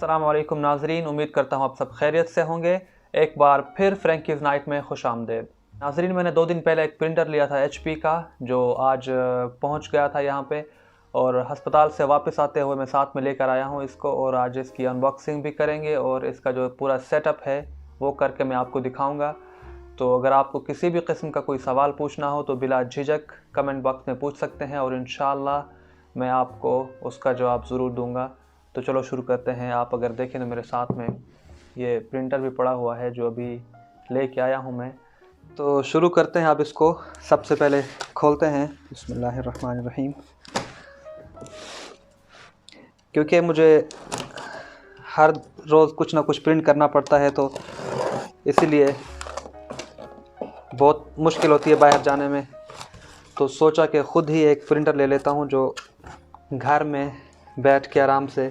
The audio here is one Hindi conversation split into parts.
अस्सलाम वालेकुम नाजरीन, उम्मीद करता हूँ आप सब खैरियत से होंगे। एक बार फिर फ्रैंकीज़ नाइट में खुश आमदेद। नाजरीन, मैंने 2 दिन पहले एक प्रिंटर लिया था HP का, जो आज पहुँच गया था यहाँ पे, और अस्पताल से वापस आते हुए मैं साथ में लेकर आया हूँ इसको, और आज इसकी अनबॉक्सिंग भी करेंगे और इसका जो पूरा सेटअप है वो करके मैं आपको दिखाऊँगा। तो अगर आपको किसी भी किस्म का कोई सवाल पूछना हो तो बिला झिझक कमेंट बॉक्स में पूछ सकते हैं, और इंशाअल्लाह मैं आपको उसका जवाब ज़रूर दूंगा। तो चलो शुरू करते हैं। आप अगर देखें तो मेरे साथ में ये प्रिंटर भी पड़ा हुआ है जो अभी लेके आया हूँ मैं। तो शुरू करते हैं। आप इसको सबसे पहले खोलते हैं। बिस्मिल्लाहिर्रहमानिर्रहीम। क्योंकि मुझे हर रोज़ कुछ ना कुछ प्रिंट करना पड़ता है, तो इसीलिए बहुत मुश्किल होती है बाहर जाने में, तो सोचा कि ख़ुद ही एक प्रिंटर ले लेता हूँ जो घर में बैठ के आराम से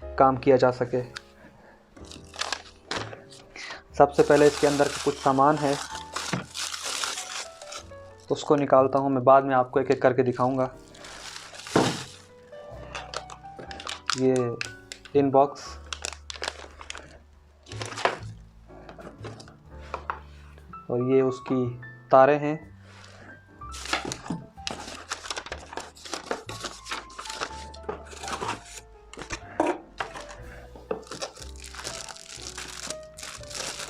काम किया जा सके। सबसे पहले इसके अंदर कुछ सामान है, उसको निकालता हूँ मैं, बाद में आपको एक एक करके दिखाऊंगा। ये इनबॉक्स, और ये उसकी तारें हैं।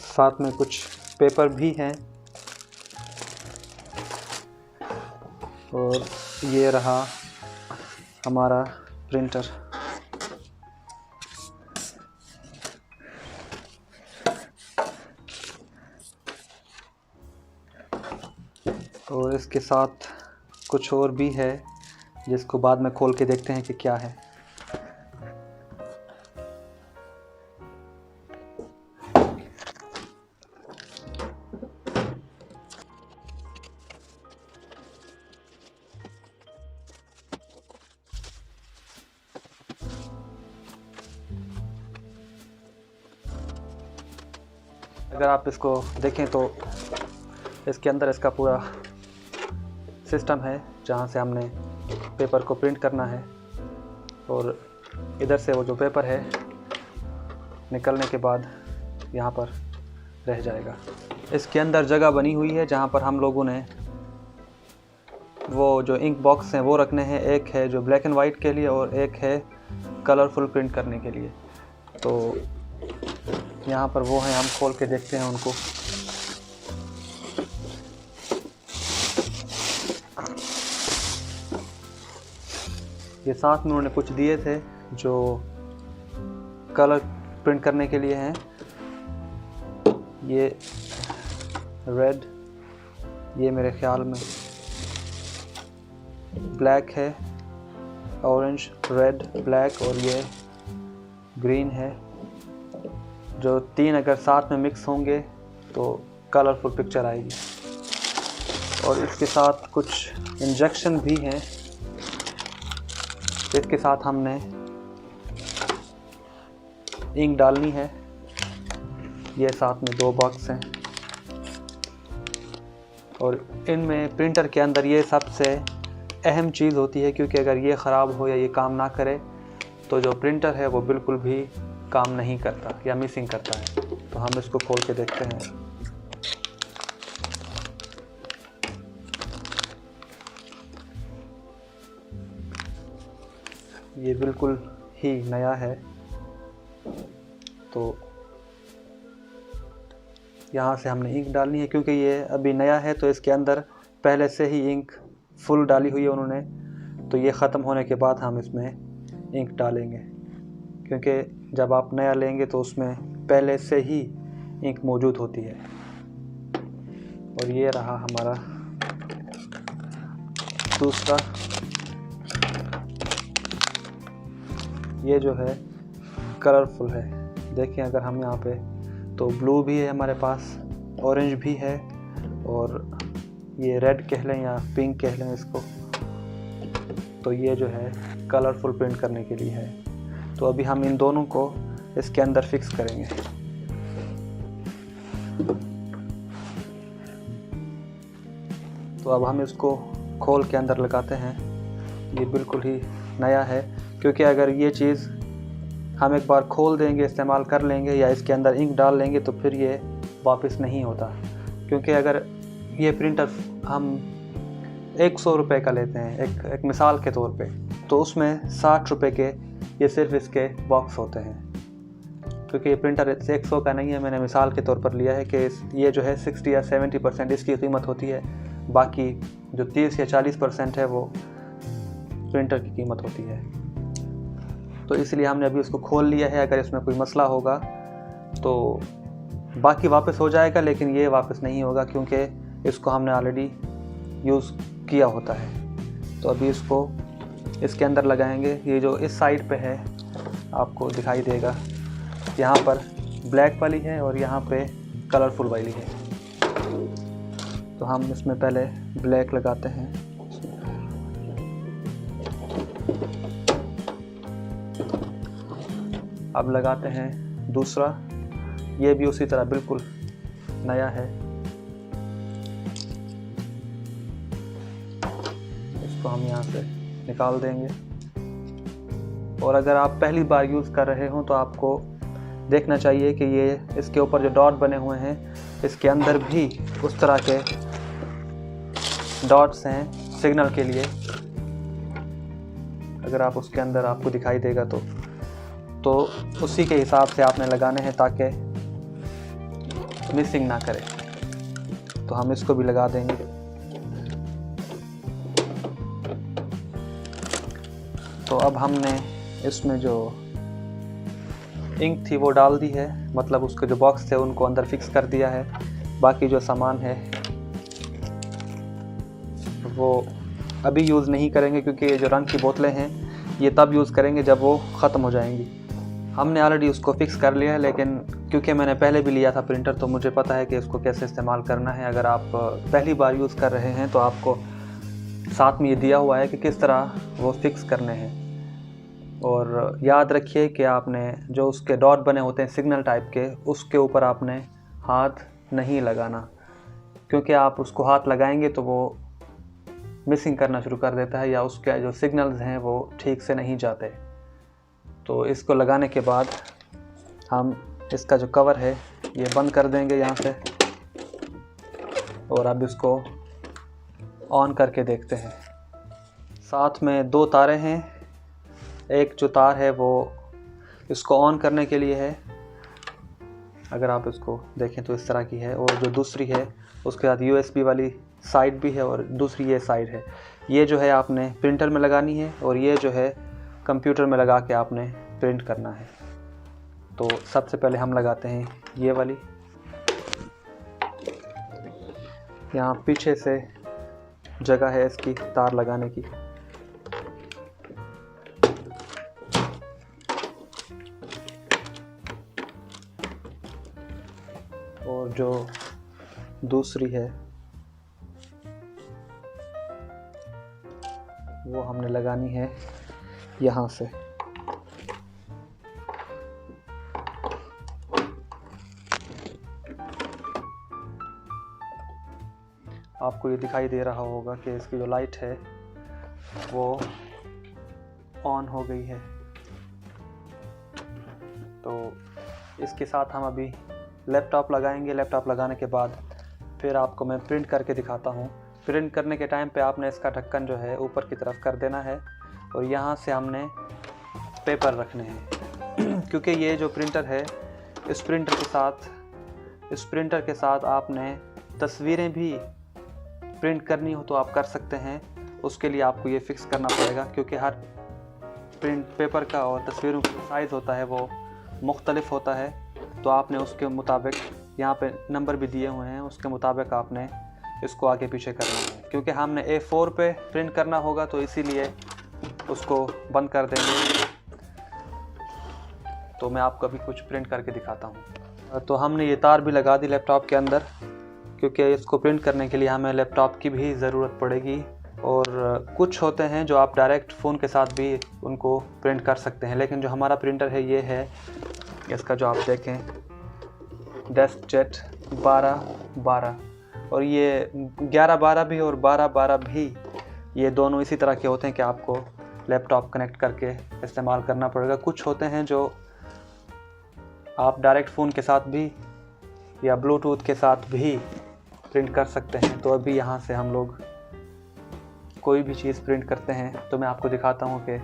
साथ में कुछ पेपर भी हैं, और ये रहा हमारा प्रिंटर। और इसके साथ कुछ और भी है जिसको बाद में खोल के देखते हैं कि क्या है। अगर आप इसको देखें तो इसके अंदर इसका पूरा सिस्टम है जहाँ से हमने पेपर को प्रिंट करना है, और इधर से वो जो पेपर है निकलने के बाद यहाँ पर रह जाएगा। इसके अंदर जगह बनी हुई है जहाँ पर हम लोगों ने वो जो इंक बॉक्स हैं वो रखने हैं। एक है जो ब्लैक एंड वाइट के लिए, और एक है कलरफुल प्रिंट करने के लिए। तो यहाँ पर वो हैं, हम खोल के देखते हैं उनको। ये साथ में उन्होंने कुछ दिए थे जो कलर प्रिंट करने के लिए हैं। ये रेड, ये मेरे ख्याल में ब्लैक है, ऑरेंज, रेड, ब्लैक, और ये ग्रीन है। जो 3 अगर साथ में मिक्स होंगे तो कलरफुल पिक्चर आएगी। और इसके साथ कुछ इंजेक्शन भी हैं। इसके साथ हमने इंक डालनी है। ये साथ में 2 बॉक्स हैं, और इनमें प्रिंटर के अंदर ये सबसे अहम चीज़ होती है, क्योंकि अगर ये ख़राब हो या ये काम ना करे तो जो प्रिंटर है वो बिल्कुल भी काम नहीं करता या मिसिंग करता है। तो हम इसको खोल के देखते हैं। ये बिल्कुल ही नया है, तो यहाँ से हमने इंक डालनी है। क्योंकि ये अभी नया है तो इसके अंदर पहले से ही इंक फुल डाली हुई है उन्होंने, तो ये ख़त्म होने के बाद हम इसमें इंक डालेंगे। क्योंकि जब आप नया लेंगे तो उसमें पहले से ही इंक मौजूद होती है। और ये रहा हमारा दूसरा। ये जो है कलरफुल है। देखिए, अगर हम यहाँ पे तो ब्लू भी है हमारे पास, ऑरेंज भी है, और ये रेड कह लें या पिंक कह लें इसको। तो ये जो है कलरफुल प्रिंट करने के लिए है। तो अभी हम इन दोनों को इसके अंदर फिक्स करेंगे। तो अब हम इसको खोल के अंदर लगाते हैं। ये बिल्कुल ही नया है, क्योंकि अगर ये चीज़ हम एक बार खोल देंगे, इस्तेमाल कर लेंगे या इसके अंदर इंक डाल लेंगे तो फिर ये वापस नहीं होता। क्योंकि अगर ये प्रिंटर हम 100 रुपये का लेते हैं एक मिसाल के तौर पे, तो उसमें 60 रुपये के ये सिर्फ इसके बॉक्स होते हैं। क्योंकि ये प्रिंटर 100 का नहीं है, मैंने मिसाल के तौर पर लिया है कि ये जो है 60 या 70% इसकी कीमत होती है, बाकी जो 30 या 40% है वो प्रिंटर की कीमत होती है। तो इसलिए हमने अभी उसको खोल लिया है। अगर इसमें कोई मसला होगा तो बाकी वापस हो जाएगा, लेकिन ये वापस नहीं होगा क्योंकि इसको हमने ऑलरेडी यूज़ किया होता है। तो अभी इसको इसके अंदर लगाएंगे। ये जो इस साइड पे है आपको दिखाई देगा, यहाँ पर ब्लैक वाली है और यहाँ पे कलरफुल वाली है। तो हम इसमें पहले ब्लैक लगाते हैं। अब लगाते हैं दूसरा, ये भी उसी तरह बिल्कुल नया है। इसको हम यहाँ से निकाल देंगे। और अगर आप पहली बार यूज़ कर रहे हो तो आपको देखना चाहिए कि ये इसके ऊपर जो डॉट बने हुए हैं, इसके अंदर भी उस तरह के डॉट्स हैं सिग्नल के लिए। अगर आप उसके अंदर आपको दिखाई देगा तो उसी के हिसाब से आपने लगाने हैं ताकि मिसिंग ना करे। तो हम इसको भी लगा देंगे। तो अब हमने इसमें जो इंक थी वो डाल दी है, मतलब उसके जो बॉक्स थे उनको अंदर फिक्स कर दिया है। बाकी जो सामान है वो अभी यूज़ नहीं करेंगे क्योंकि ये जो रंग की बोतलें हैं ये तब यूज़ करेंगे जब वो ख़त्म हो जाएंगी। हमने ऑलरेडी उसको फिक्स कर लिया है, लेकिन क्योंकि मैंने पहले भी लिया था प्रिंटर तो मुझे पता है कि इसको कैसे इस्तेमाल करना है। अगर आप पहली बार यूज़ कर रहे हैं तो आपको साथ में ये दिया हुआ है कि किस तरह वो फिक्स करने हैं। और याद रखिए कि आपने जो उसके डॉट बने होते हैं सिग्नल टाइप के, उसके ऊपर आपने हाथ नहीं लगाना, क्योंकि आप उसको हाथ लगाएंगे तो वो मिसिंग करना शुरू कर देता है या उसके जो सिग्नल्स हैं वो ठीक से नहीं जाते। तो इसको लगाने के बाद हम इसका जो कवर है ये बंद कर देंगे यहाँ से। और अब इसको ऑन करके देखते हैं। साथ में 2 तारें हैं। एक जो तार है वो इसको ऑन करने के लिए है, अगर आप इसको देखें तो इस तरह की है, और जो दूसरी है उसके साथ USB वाली साइड भी है और दूसरी ये साइड है। ये जो है आपने प्रिंटर में लगानी है और ये जो है कंप्यूटर में लगा के आपने प्रिंट करना है। तो सबसे पहले हम लगाते हैं ये वाली। यहाँ पीछे से जगह है इसकी तार लगाने की। और जो दूसरी है वो हमने लगानी है यहाँ से। आपको ये दिखाई दे रहा होगा कि इसकी जो लाइट है वो ऑन हो गई है। तो इसके साथ हम अभी लैपटॉप लगाएंगे। लैपटॉप लगाने के बाद फिर आपको मैं प्रिंट करके दिखाता हूँ। प्रिंट करने के टाइम पे आपने इसका ढक्कन जो है ऊपर की तरफ कर देना है और यहाँ से हमने पेपर रखने हैं क्योंकि ये जो प्रिंटर है इस प्रिंटर के साथ आपने तस्वीरें भी प्रिंट करनी हो तो आप कर सकते हैं। उसके लिए आपको ये फिक्स करना पड़ेगा क्योंकि हर प्रिंट पेपर का और तस्वीरों का साइज़ होता है वो मुख्तलिफ होता है। तो आपने उसके मुताबिक, यहाँ पे नंबर भी दिए हुए हैं, उसके मुताबिक आपने इसको आगे पीछे करना है। क्योंकि हमने A4 पे प्रिंट करना होगा तो इसीलिए उसको बंद कर देंगे। तो मैं आपको अभी कुछ प्रिंट करके दिखाता हूँ। तो हमने ये तार भी लगा दी लैपटॉप के अंदर क्योंकि इसको प्रिंट करने के लिए हमें लैपटॉप की भी ज़रूरत पड़ेगी। और कुछ होते हैं जो आप डायरेक्ट फ़ोन के साथ भी उनको प्रिंट कर सकते हैं, लेकिन जो हमारा प्रिंटर है ये है, इसका जो आप देखें डेस्कजेट 1212 और ये 1112 भी और 1212 भी, ये दोनों इसी तरह के होते हैं कि आपको लैपटॉप कनेक्ट करके इस्तेमाल करना पड़ेगा। कुछ होते हैं जो आप डायरेक्ट फ़ोन के साथ भी या ब्लूटूथ के साथ भी प्रिंट कर सकते हैं। तो अभी यहाँ से हम लोग कोई भी चीज़ प्रिंट करते हैं तो मैं आपको दिखाता हूँ कि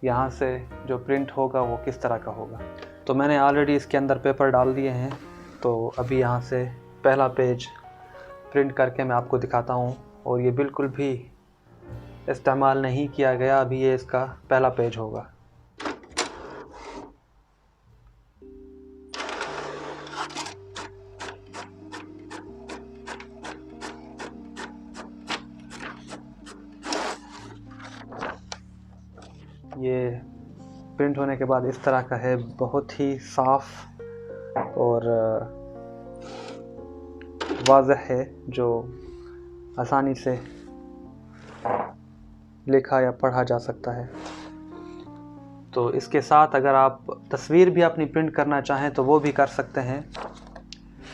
यहाँ से जो प्रिंट होगा वो किस तरह का होगा। तो मैंने ऑलरेडी इसके अंदर पेपर डाल दिए हैं। तो अभी यहाँ से पहला पेज प्रिंट करके मैं आपको दिखाता हूँ, और ये बिल्कुल भी इस्तेमाल नहीं किया गया। अभी ये इसका पहला पेज होगा। ये प्रिंट होने के बाद इस तरह का है, बहुत ही साफ और वाज़ह है, जो आसानी से लिखा या पढ़ा जा सकता है। तो इसके साथ अगर आप तस्वीर भी अपनी प्रिंट करना चाहें तो वो भी कर सकते हैं।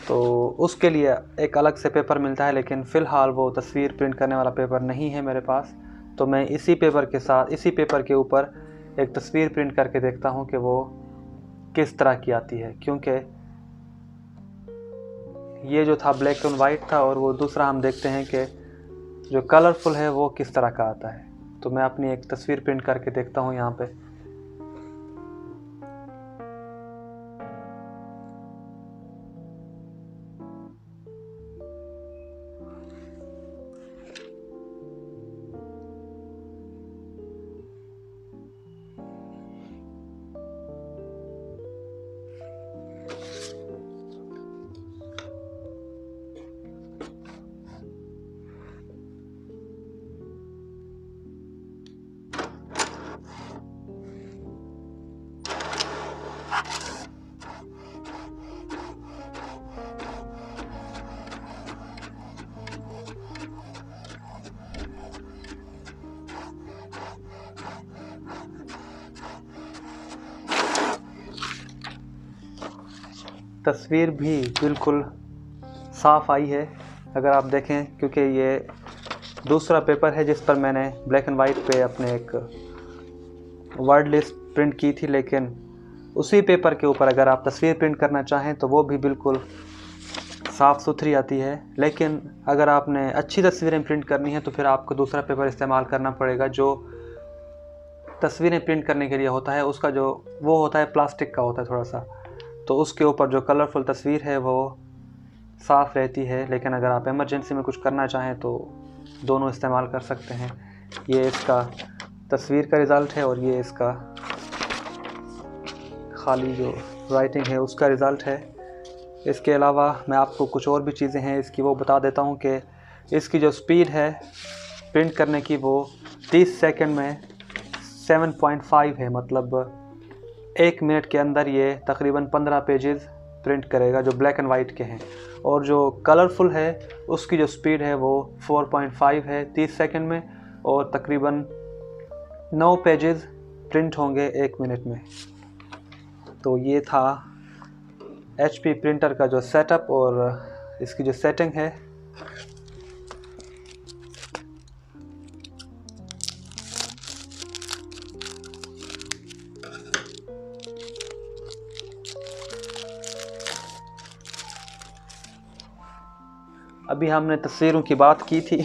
तो उसके लिए एक अलग से पेपर मिलता है, लेकिन फ़िलहाल वो तस्वीर प्रिंट करने वाला पेपर नहीं है मेरे पास। तो मैं इसी पेपर के साथ, इसी पेपर के ऊपर एक तस्वीर प्रिंट करके देखता हूँ कि वो किस तरह की आती है, क्योंकि ये जो था ब्लैक एंड वाइट था, और वो दूसरा हम देखते हैं कि जो कलरफुल है वो किस तरह का आता है। तो मैं अपनी एक तस्वीर प्रिंट करके देखता हूँ यहाँ पे। तस्वीर भी बिल्कुल साफ़ आई है अगर आप देखें, क्योंकि ये दूसरा पेपर है जिस पर मैंने ब्लैक एंड वाइट पे अपने एक वर्ड लिस्ट प्रिंट की थी। लेकिन उसी पेपर के ऊपर अगर आप तस्वीर प्रिंट करना चाहें तो वो भी बिल्कुल साफ़ सुथरी आती है। लेकिन अगर आपने अच्छी तस्वीरें प्रिंट करनी है तो फिर आपको दूसरा पेपर इस्तेमाल करना पड़ेगा, जो तस्वीरें प्रिंट करने के लिए होता है। उसका जो वो होता है प्लास्टिक का होता है थोड़ा सा, तो उसके ऊपर जो कलरफुल तस्वीर है वो साफ़ रहती है। लेकिन अगर आप इमरजेंसी में कुछ करना चाहें तो दोनों इस्तेमाल कर सकते हैं। ये इसका तस्वीर का रिज़ल्ट है, और ये इसका खाली जो राइटिंग है उसका रिज़ल्ट है। इसके अलावा मैं आपको कुछ और भी चीज़ें हैं इसकी वो बता देता हूँ कि इसकी जो स्पीड है प्रिंट करने की वो 30 सेकंड में 7.5 है। मतलब 1 मिनट के अंदर ये तकरीबन 15 पेजेस प्रिंट करेगा जो ब्लैक एंड वाइट के हैं। और जो कलरफुल है उसकी जो स्पीड है वो 4.5 है 30 सेकंड में, और तकरीबन 9 पेजेस प्रिंट होंगे 1 मिनट में। तो ये था HP प्रिंटर का जो सेटअप और इसकी जो सेटिंग है। अभी हमने तस्वीरों की बात की थी,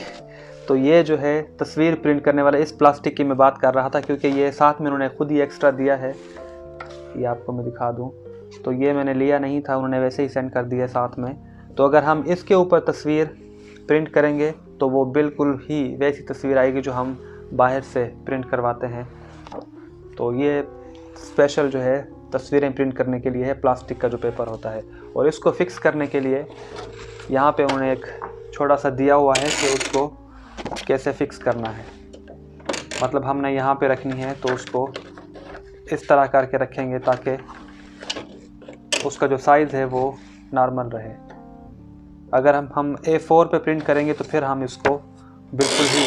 तो ये जो है तस्वीर प्रिंट करने वाला इस प्लास्टिक की मैं बात कर रहा था, क्योंकि ये साथ में उन्होंने खुद ही एक्स्ट्रा दिया है। ये आपको मैं दिखा दूं, तो ये मैंने लिया नहीं था, उन्होंने वैसे ही सेंड कर दिया साथ में। तो अगर हम इसके ऊपर तस्वीर प्रिंट करेंगे तो वो बिल्कुल ही वैसी तस्वीर आएगी जो हम बाहर से प्रिंट करवाते हैं। तो ये स्पेशल जो है तस्वीरें प्रिंट करने के लिए है, प्लास्टिक का जो पेपर होता है। और इसको फिक्स करने के लिए यहाँ पे उन्होंने एक छोटा सा दिया हुआ है कि उसको कैसे फिक्स करना है। मतलब हमने यहाँ पे रखनी है तो उसको इस तरह करके रखेंगे ताकि उसका जो साइज़ है वो नॉर्मल रहे। अगर हम A4 पे प्रिंट करेंगे तो फिर हम इसको बिल्कुल ही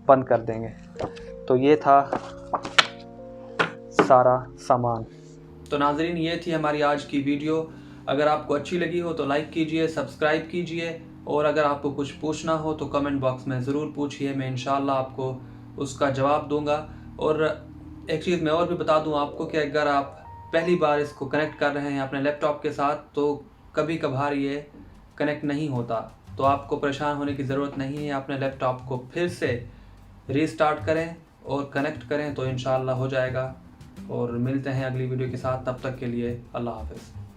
बंद कर देंगे। तो ये था सारा सामान। तो नाज़रीन, ये थी हमारी आज की वीडियो। अगर आपको अच्छी लगी हो तो लाइक कीजिए, सब्सक्राइब कीजिए, और अगर आपको कुछ पूछना हो तो कमेंट बॉक्स में ज़रूर पूछिए, मैं इंशाल्लाह आपको उसका जवाब दूंगा। और एक चीज़ मैं और भी बता दूं आपको कि अगर आप पहली बार इसको कनेक्ट कर रहे हैं अपने लैपटॉप के साथ, तो कभी कभार ये कनेक्ट नहीं होता, तो आपको परेशान होने की ज़रूरत नहीं है। अपने लैपटॉप को फिर से रीस्टार्ट करें और कनेक्ट करें तो इंशाअल्लाह हो जाएगा। और मिलते हैं अगली वीडियो के साथ, तब तक के लिए अल्लाह हाफ़िज़।